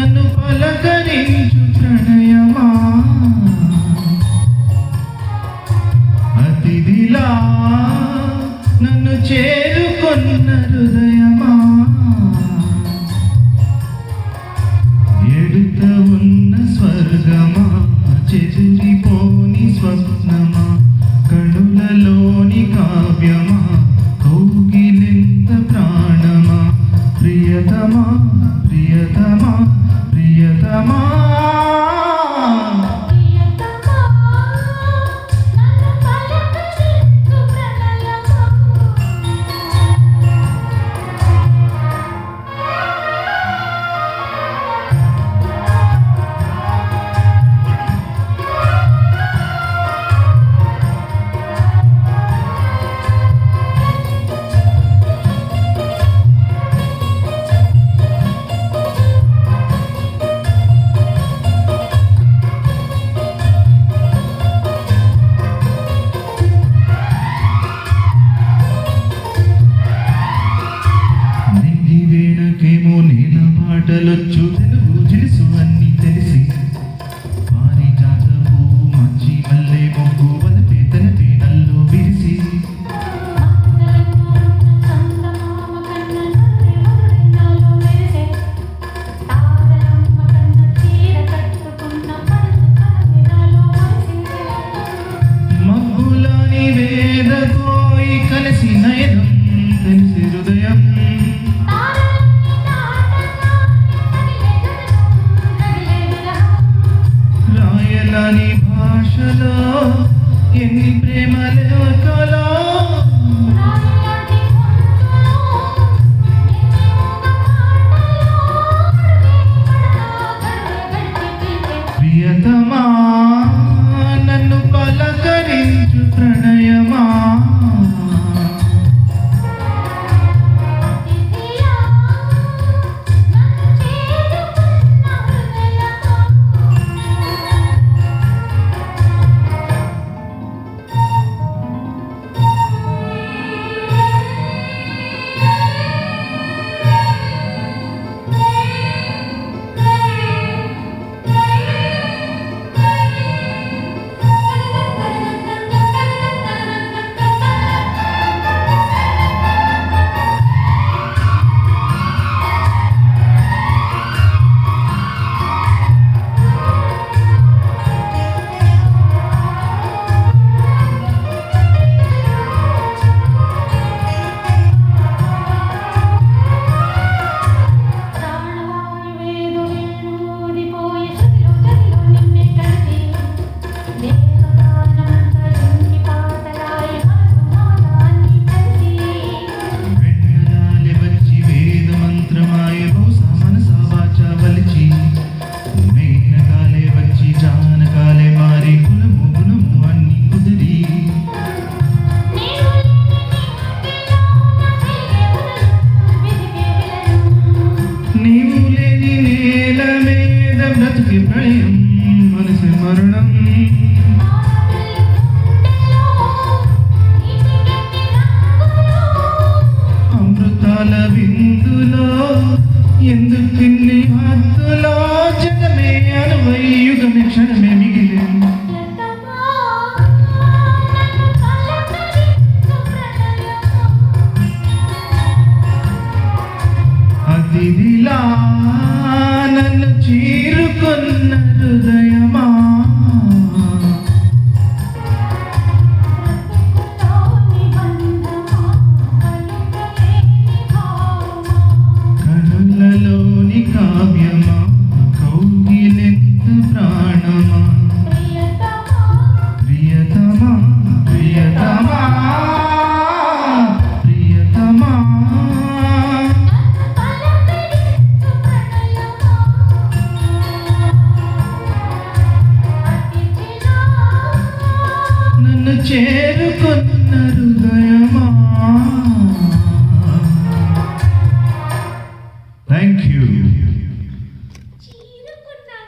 నన్ను పలకరించు ప్రణయమా అతిథిలా నన్ను చేరుకొన్న హృదయమా ఎడుత ఉన్న స్వర్గమా చెదిరిపోని స్వప్నమా కనులలోని కావ్యమా కౌగిలింత ప్రాణమా ప్రియతమా ప్రియతమా ప్రియతమా పాటలొచ్చు తెలుగు జిలుసు అన్ని తెలిసి పారిజాత పువ్వు మంచి మల్లె మొగ్గు వలపే తనపే నల్లు విరిసి మబ్బులని వేదకోయి కలిసి నయనం తెలిసి హృదయం రాయలని భాషలో ఎన్ని ప్రేమ లేఖలో ప్రియతమా నన్ను పలకరించు ప్రణయమా బ్రతుకి ప్రళయం మనసి మరణం అమృతాల విందులో ఎందుకిన్ని హద్దులో జగమే అనువై యుగమే క్షణమే మిగిలే అతిథిలా నన్ను చీరుకున్న హృదయమా కనులలోని కావ్యమా కౌగిలింత ప్రాణమా ప్రియతమా ప్రియతమా ప్రియతమా నన్ను